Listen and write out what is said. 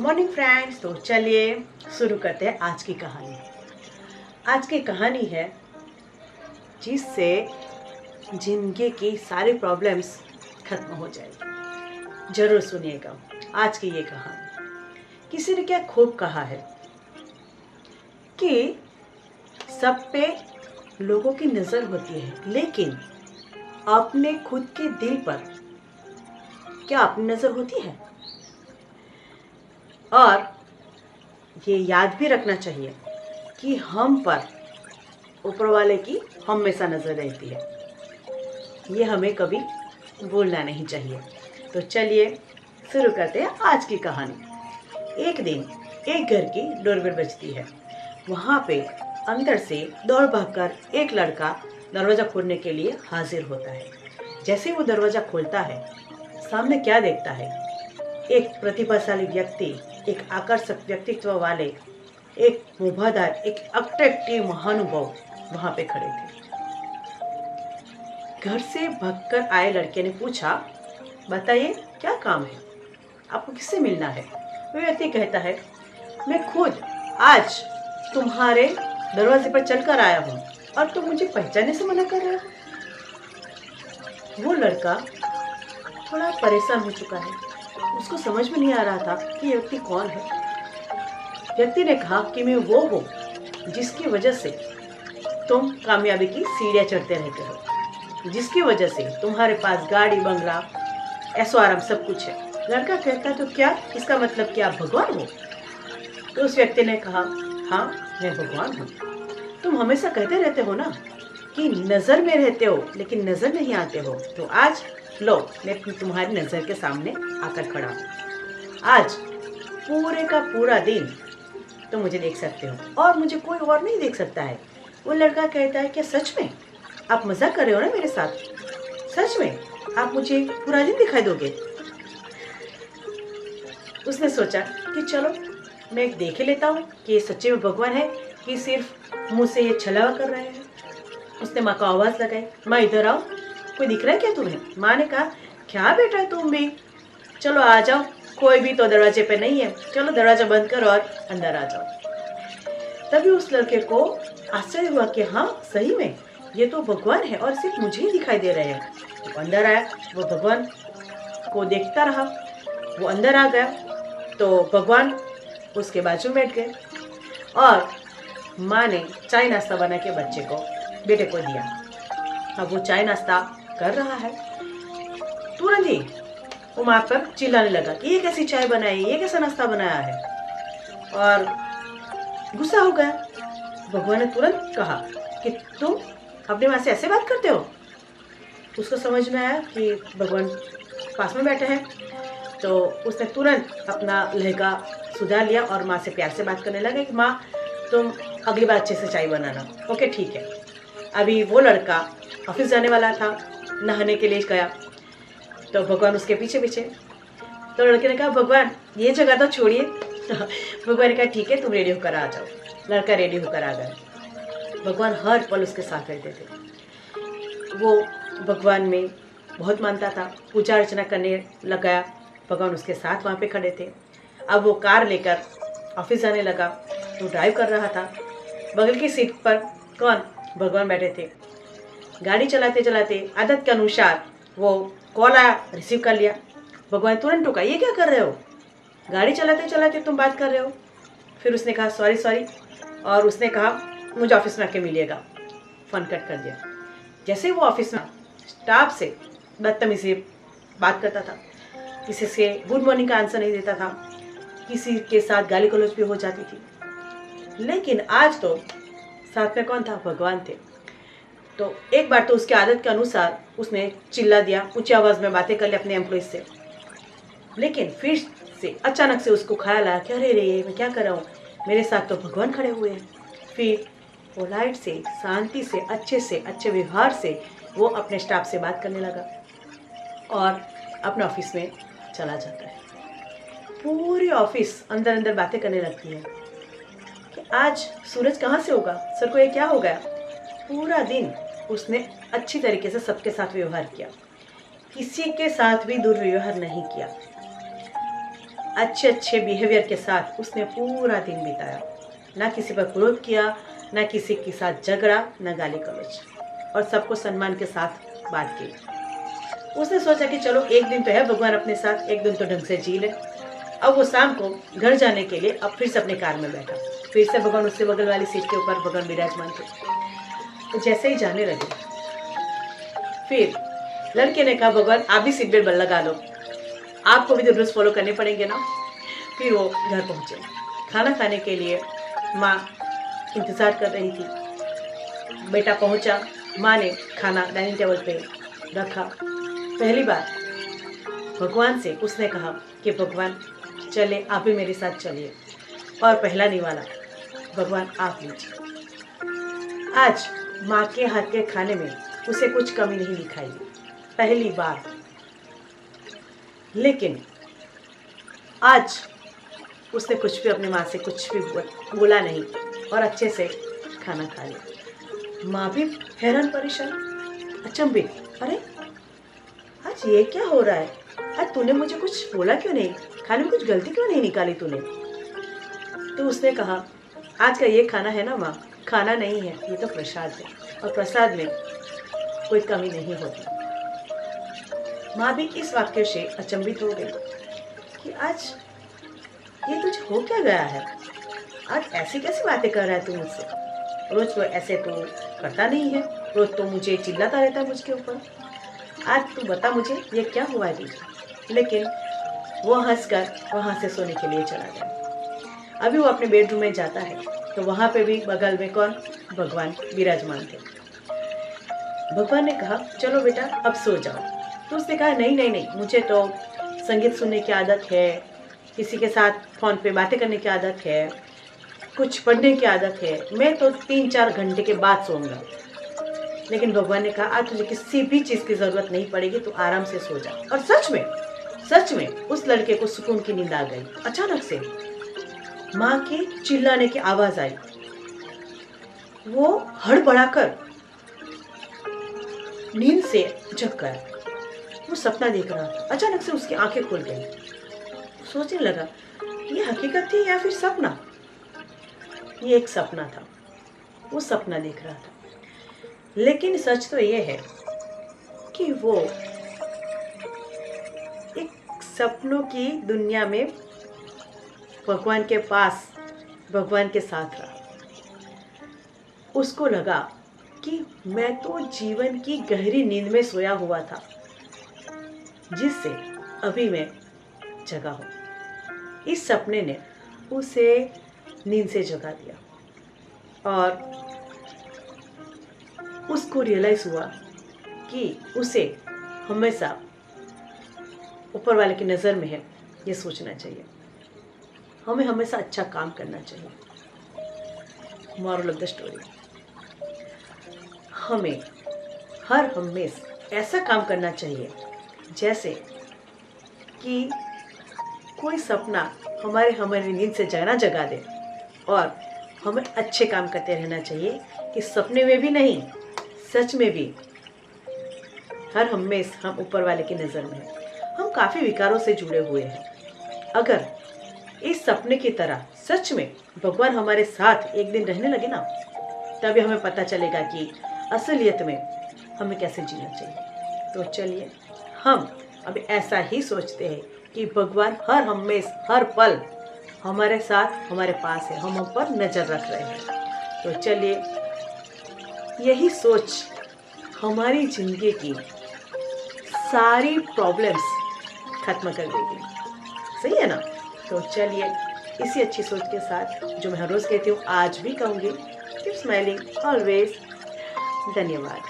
Morning friends. तो चलिए शुरू करते हैं आज की कहानी। आज की कहानी है जिससे जिंदगी की सारी प्रॉब्लम्स खत्म हो जाएगी। जरूर सुनिएगा आज की ये कहानी। किसी ने क्या खूब कहा है कि सब पे लोगों की नज़र होती है, लेकिन अपने खुद के दिल पर क्या अपनी नज़र होती है? और ये याद भी रखना चाहिए कि हम पर ऊपर वाले की हमेशा नज़र रहती है। ये हमें कभी भूलना नहीं चाहिए। तो चलिए शुरू करते हैं आज की कहानी। एक दिन एक घर की डोरबेल बजती है। वहाँ पे अंदर से दौड़ भागकर एक लड़का दरवाज़ा खोलने के लिए हाजिर होता है। जैसे वो दरवाज़ा खोलता है, सामने क्या देखता है? एक प्रतिभाशाली व्यक्ति, एक आकर्षक व्यक्तित्व वाले, एक मुभादार, एक अट्रैक्टिव महानुभाव वहां पे खड़े थे। घर से भागकर आए लड़के ने पूछा, बताइए क्या काम है, आपको किससे मिलना है? वो व्यक्ति कहता है, मैं खुद आज तुम्हारे दरवाजे पर चलकर आया हूँ और तुम मुझे पहचानने से मना कर रहे हो। वो लड़का थोड़ा परेशान हो चुका है। उसको समझ में नहीं आ रहा था कि ये व्यक्ति कौन है। व्यक्ति ने कहा कि मैं वो हूँ जिसकी वजह से तुम कामयाबी की सीढ़ियाँ चढ़ते रहते हो, जिसकी वजह से तुम्हारे पास गाड़ी बंगला ऐशो आराम सब कुछ है। लड़का कहता, तो क्या इसका मतलब कि आप भगवान हो? तो उस व्यक्ति ने कहा, हाँ मैं भगवान हूँ। तुम हमेशा कहते रहते हो ना कि नज़र में रहते हो लेकिन नज़र नहीं आते हो। तो आज लो, मैं तुम्हारी नज़र के सामने आकर खड़ा हूँ। आज पूरे का पूरा दिन तुम मुझे देख सकते हो और मुझे कोई और नहीं देख सकता है। वो लड़का कहता है, क्या सच में? आप मजाक कर रहे हो ना मेरे साथ? सच में आप मुझे पूरा दिन दिखाई दोगे? उसने सोचा कि चलो मैं देख ही लेता हूँ कि ये सच्चे में भगवान है कि सिर्फ मुँह से ये छलावा कर रहे हैं। उसने माँ को आवाज़ लगाई, माँ इधर आओ, कोई दिख रहा है क्या तुम्हें? माँ ने कहा, क्या बेटा तुम भी, चलो आ जाओ, कोई भी तो दरवाजे पे नहीं है, चलो दरवाजा बंद करो और अंदर आ जाओ। तभी उस लड़के को आश्चर्य हुआ कि हाँ सही में ये तो भगवान है और सिर्फ मुझे ही दिखाई दे रहे हैं। वो अंदर आया, वो भगवान को देखता रहा। वो अंदर आ गया तो भगवान उसके बाजू में बैठ गए और माँ ने चाय नाश्ता बना के बच्चे को, बेटे को दिया। अब वो चाय नाश्ता कर रहा है, तुरंत ही वो माँ पर चिल्लाने लगा कि ये कैसी चाय बनाई, ये कैसा नाश्ता बनाया है, और गुस्सा हो गया। भगवान ने तुरंत कहा कि तुम अपनी माँ से ऐसे बात करते हो? उसको समझ में आया कि भगवान पास में बैठे हैं, तो उसने तुरंत अपना लहका सुधार लिया और माँ से प्यार से बात करने लगा कि माँ तुम अगली बार अच्छे से चाय बनाना। ओके ठीक है। अभी वो लड़का ऑफिस जाने वाला था, नहाने के लिए गया, तो भगवान उसके पीछे पीछे। तो लड़के ने कहा, भगवान ये जगह तो छोड़िए। भगवान ने कहा, ठीक है तुम रेडी होकर आ जाओ। लड़का रेडी होकर आ गया। भगवान हर पल उसके साथ रहते थे। वो भगवान में बहुत मानता था, पूजा अर्चना करने लगा। भगवान उसके साथ वहाँ पे खड़े थे। अब वो कार लेकर ऑफिस जाने लगा, तो ड्राइव कर रहा था। बगल की सीट पर कौन? भगवान बैठे थे। गाड़ी चलाते चलाते आदत के अनुसार वो कॉल आया, रिसीव कर लिया। भगवान तुरंत टोका, ये क्या कर रहे हो? गाड़ी चलाते चलाते तुम बात कर रहे हो। फिर उसने कहा सॉरी सॉरी, और उसने कहा मुझे ऑफिस में आके मिलिएगा। फ़ोन कट कर दिया। जैसे वो ऑफिस में स्टाफ से बदतमीजी बात करता था, किसी से गुड मॉर्निंग का आंसर नहीं देता था, किसी के साथ गाली गलौज भी हो जाती थी। लेकिन आज तो साथ में कौन था? भगवान थे। तो एक बार तो उसकी आदत के अनुसार उसने चिल्ला दिया, ऊंची आवाज़ में बातें कर ली अपने एम्प्लॉइज से। लेकिन फिर से अचानक से उसको ख्याल आया कि अरे रे मैं क्या कर रहा हूँ, मेरे साथ तो भगवान खड़े हुए हैं। फिर पोलाइट से, शांति से, अच्छे व्यवहार से वो अपने स्टाफ से बात करने लगा और अपने ऑफिस में चला जाता है। पूरी ऑफिस अंदर अंदर बातें करने लगती है कि आज सूरज कहाँ से होगा, सर को ये क्या हो गया। पूरा दिन उसने अच्छी तरीके से सबके साथ व्यवहार किया, किसी के साथ भी दुर्व्यवहार नहीं किया। अच्छे अच्छे बिहेवियर के साथ उसने पूरा दिन बिताया। ना किसी पर क्रोध किया, ना किसी के साथ झगड़ा, ना गाली गलौज, और सबको सम्मान के साथ बात की। उसने सोचा कि चलो एक दिन तो है भगवान अपने साथ, एक दिन तो ढंग से जी ले। अब वो शाम को घर जाने के लिए अब फिर से अपने कार में बैठा। फिर से भगवान उससे बगल वाली सीट के ऊपर भगवान विराजमान थे। तो जैसे ही जाने लगे, फिर लड़के ने कहा भगवान आप भी सीट बेल्ट लगा लो, आपको भी तो रूल्स फॉलो करने पड़ेंगे ना। फिर वो घर पहुंचे। खाना खाने के लिए माँ इंतज़ार कर रही थी। बेटा पहुंचा, माँ ने खाना डाइनिंग टेबल पे रखा। पहली बार भगवान से उसने कहा कि भगवान चले, आप भी मेरे साथ चलिए, और पहला निवाला भगवान आप लीजिए। आज माँ के हाथ के खाने में उसे कुछ कमी नहीं दिखाई दी, पहली बार। लेकिन आज उसने कुछ भी अपनी माँ से कुछ भी बोला नहीं और अच्छे से खाना खा लिया। माँ भी हैरान परेशान, अचंभित, अरे आज ये क्या हो रहा है? आज तूने मुझे कुछ बोला क्यों नहीं? खाने में कुछ गलती क्यों नहीं निकाली तूने? तो उसने कहा आज का ये खाना है ना माँ, खाना नहीं है, ये तो प्रसाद है, और प्रसाद में कोई कमी नहीं होती। माँ भी इस वाक्य से अचंभित हो गई कि आज ये तुझे हो क्या गया है? आज ऐसी कैसी बातें कर रहा है तू मुझसे? रोज तो ऐसे तो करता नहीं है, रोज तो मुझे चिल्लाता रहता है मुझके ऊपर। आज तू बता मुझे ये क्या हुआ है तुझे? लेकिन वो हंसकर वहाँ से सोने के लिए चला गया। अभी वो अपने बेडरूम में जाता है तो वहाँ पे भी बगल में कौन? भगवान विराजमान थे। भगवान ने कहा चलो बेटा अब सो जाओ। तो उसने कहा नहीं नहीं नहीं, मुझे तो संगीत सुनने की आदत है, किसी के साथ फ़ोन पे बातें करने की आदत है, कुछ पढ़ने की आदत है, मैं तो 3-4 घंटे के बाद सोऊंगा। लेकिन भगवान ने कहा आज तुझे किसी भी चीज़ की ज़रूरत नहीं पड़ेगी, तो आराम से सो जा। और सच में उस लड़के को सुकून की नींद आ गई। अचानक से माँ के चिल्लाने की आवाज़ आई। वो हड़बड़ाकर नींद से जग गया। वो सपना देख रहा था। अचानक से उसकी आंखें खुल गई। सोचने लगा ये हकीकत थी या फिर सपना? ये एक सपना था, वो सपना देख रहा था। लेकिन सच तो ये है कि वो एक सपनों की दुनिया में भगवान के पास, भगवान के साथ रहा। उसको लगा कि मैं तो जीवन की गहरी नींद में सोया हुआ था, जिससे अभी मैं जगा हूँ। इस सपने ने उसे नींद से जगा दिया और उसको रियलाइज़ हुआ कि उसे हमेशा ऊपर वाले की नज़र में है, ये सोचना चाहिए। हमें हमेशा अच्छा काम करना चाहिए। मॉरल ऑफ द स्टोरी, हमें हर हमेशा ऐसा काम करना चाहिए जैसे कि कोई सपना हमारी नींद से जगा दे, और हमें अच्छे काम करते रहना चाहिए कि सपने में भी नहीं, सच में भी हर हमेशा हम ऊपर वाले की नज़र में हैं। हम काफ़ी विकारों से जुड़े हुए हैं। अगर इस सपने की तरह सच में भगवान हमारे साथ एक दिन रहने लगे ना, तभी हमें पता चलेगा कि असलियत में हमें कैसे जीना चाहिए। तो चलिए हम अब ऐसा ही सोचते हैं कि भगवान हर हमेशा हर पल हमारे साथ, हमारे पास है, हम पर नज़र रख रहे हैं। तो चलिए यही सोच हमारी ज़िंदगी की सारी प्रॉब्लम्स खत्म कर देगी। सही है ना? तो चलिए इसी अच्छी सोच के साथ, जो मैं हर रोज़ कहती हूँ आज भी कहूँगी, कीप स्माइलिंग ऑलवेज। धन्यवाद।